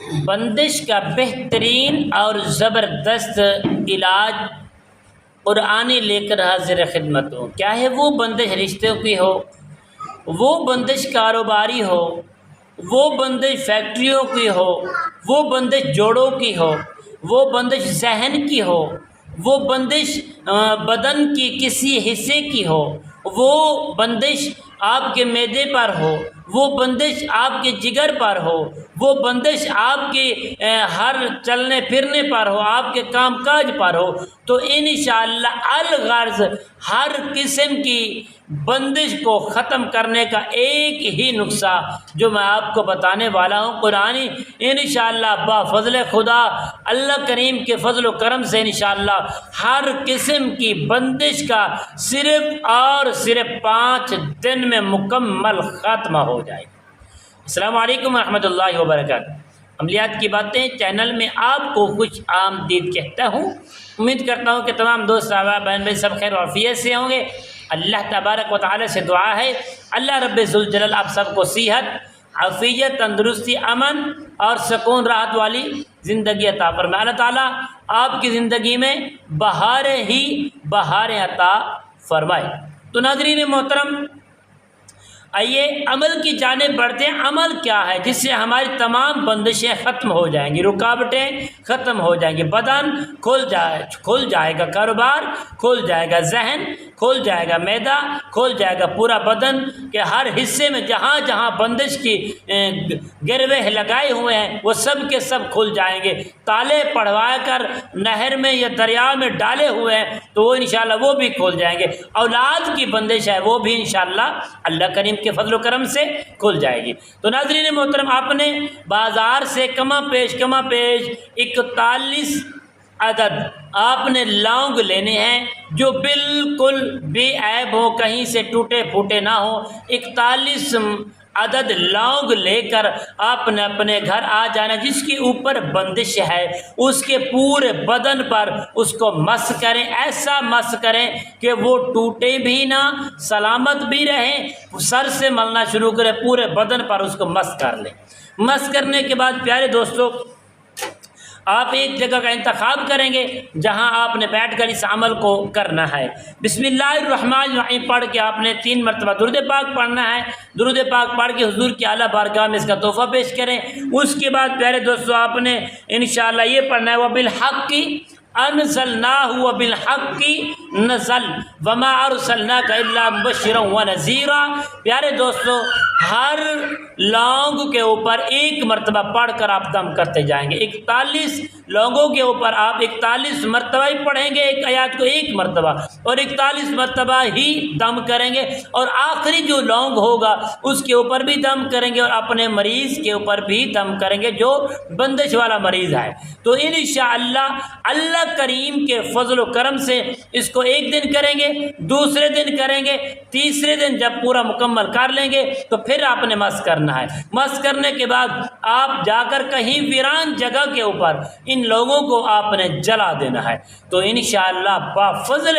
بندش کا بہترین اور زبردست علاج قرآن لے کر حاضر خدمت ہوں۔ کیا ہے وہ بندش؟ رشتوں کی ہو، وہ بندش کاروباری ہو، وہ بندش فیکٹریوں کی ہو، وہ بندش جوڑوں کی ہو، وہ بندش ذہن کی ہو، وہ بندش بدن کی کسی حصے کی ہو، وہ بندش آپ کے معدے پر ہو، وہ بندش آپ کے جگر پر ہو، وہ بندش آپ کے ہر چلنے پھرنے پر ہو، آپ کے کام کاج پر ہو، تو انشاءاللہ الغرض ہر قسم کی بندش کو ختم کرنے کا ایک ہی نسخہ جو میں آپ کو بتانے والا ہوں، قرآن انشاءاللہ با فضل خدا اللہ کریم کے فضل و کرم سے انشاءاللہ ہر قسم کی بندش کا صرف اور صرف 5 دن میں مکمل خاتمہ ہو جائے گا۔ السلام علیکم ورحمۃ اللہ وبرکاتہ۔ عملیات کی باتیں چینل میں آپ کو خوش آمدید کہتا ہوں۔ امید کرتا ہوں کہ تمام دوست صاحب بہن بھائی سب خیر و عافیت سے ہوں گے۔ اللہ تبارک و تعالی سے دعا ہے اللہ رب ذوالجلال آپ سب کو صحت، عافیت، تندرستی، امن اور سکون راحت والی زندگی عطا فرمائے۔ اللہ تعالیٰ آپ کی زندگی میں بہاریں ہی بہاریں عطا فرمائے۔ تو ناظرین محترم، آئیے عمل کی جانب بڑھتے ہیں۔ عمل کیا ہے جس سے ہماری تمام بندشیں ختم ہو جائیں گی، رکاوٹیں ختم ہو جائیں گی، بدن کھل جائے گا، کاروبار کھل جائے گا، ذہن کھل جائے گا، معدہ کھل جائے گا، پورا بدن کے ہر حصے میں جہاں جہاں بندش کی گروہ لگائے ہوئے ہیں وہ سب کے سب کھل جائیں گے۔ تالے پڑھوا کر نہر میں یا دریا میں ڈالے ہوئے ہیں تو وہ انشاءاللہ وہ بھی کھل جائیں گے۔ اولاد کی بندش ہے وہ بھی انشاءاللہ اللہ کریم کے فضل و کرم سے کھل جائے گی۔ تو ناظرین محترم، آپ نے بازار سے کما پیش 41 عدد آپ نے لونگ لینے ہیں جو بالکل بے عیب ہو، کہیں سے ٹوٹے پھوٹے نہ ہو۔ 41 عدد لونگ لے کر آپ نے اپنے گھر آ جانا۔ جس کے اوپر بندش ہے اس کے پورے بدن پر اس کو مس کریں، ایسا مس کریں کہ وہ ٹوٹے بھی نہ، سلامت بھی رہیں۔ سر سے ملنا شروع کریں، پورے بدن پر اس کو مس کر لیں۔ مس کرنے کے بعد پیارے دوستو، آپ ایک جگہ کا انتخاب کریں گے جہاں آپ نے بیٹھ کر اس عمل کو کرنا ہے۔ بسم اللہ الرحمن الرحیم پڑھ کے آپ نے 3 مرتبہ درود پاک پڑھنا ہے۔ درود پاک پڑھ کے حضور کی اعلیٰ بارگاہ میں اس کا تحفہ پیش کریں۔ اس کے بعد پیارے دوستو آپ نے انشاءاللہ یہ پڑھنا ہے وَبِالْحَقِّ أَنزَلْنَاهُ وَبِالْحَقِّ نَزَلَ وَمَا أَرْسَلْنَاكَ إِلَّا مُبَشِّرًا وَنَذِيرًا۔ پیارے دوستو، ہر لونگ کے اوپر 1 مرتبہ پڑھ کر آپ دم کرتے جائیں گے۔ 41 لونگوں کے اوپر آپ 41 مرتبہ ہی پڑھیں گے ایک آیات کو 1 مرتبہ، اور 41 مرتبہ ہی دم کریں گے، اور آخری جو لونگ ہوگا اس کے اوپر بھی دم کریں گے، اور اپنے مریض کے اوپر بھی دم کریں گے جو بندش والا مریض ہے۔ تو انشاءاللہ اللہ کریم کے فضل و کرم سے اس کو 1 دن کریں گے، دوسرے دن کریں گے، تیسرے دن جب پورا مکمل کر لیں گے تو پھر آپ نے مس کرنا ہے۔ مس کرنے کے بعد آپ جا کر کہیں ویران جگہ کے اوپر ان لوگوں کو آپ نے جلا دینا ہے۔ تو انشاءاللہ با فضل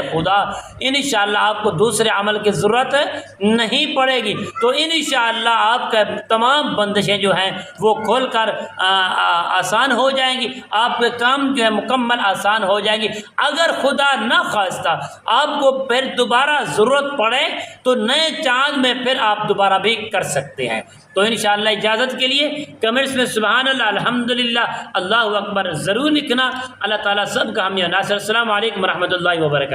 خدا انشاءاللہ آپ کو دوسرے عمل کی ضرورت نہیں پڑے گی۔ تو انشاءاللہ آپ کا تمام بندشیں جو ہیں وہ کھول کر آسان ہو جائیں گی، آپ کے کام جو ہے مکمل آسان ہو جائیں گی۔ اگر خدا نہ خواستہ آپ کو پھر دوبارہ ضرورت پڑے تو نئے چاند میں پھر آپ دوبارہ بھی کر سکتے ہیں۔ تو انشاءاللہ اجازت کے لیے کمنٹس میں سبحان اللہ، الحمدللہ، اللہ اکبر ضرور لکھنا۔ اللہ تعالیٰ سب کا حامی و ناصر۔ السلام علیکم ورحمۃ اللہ وبرکاتہ۔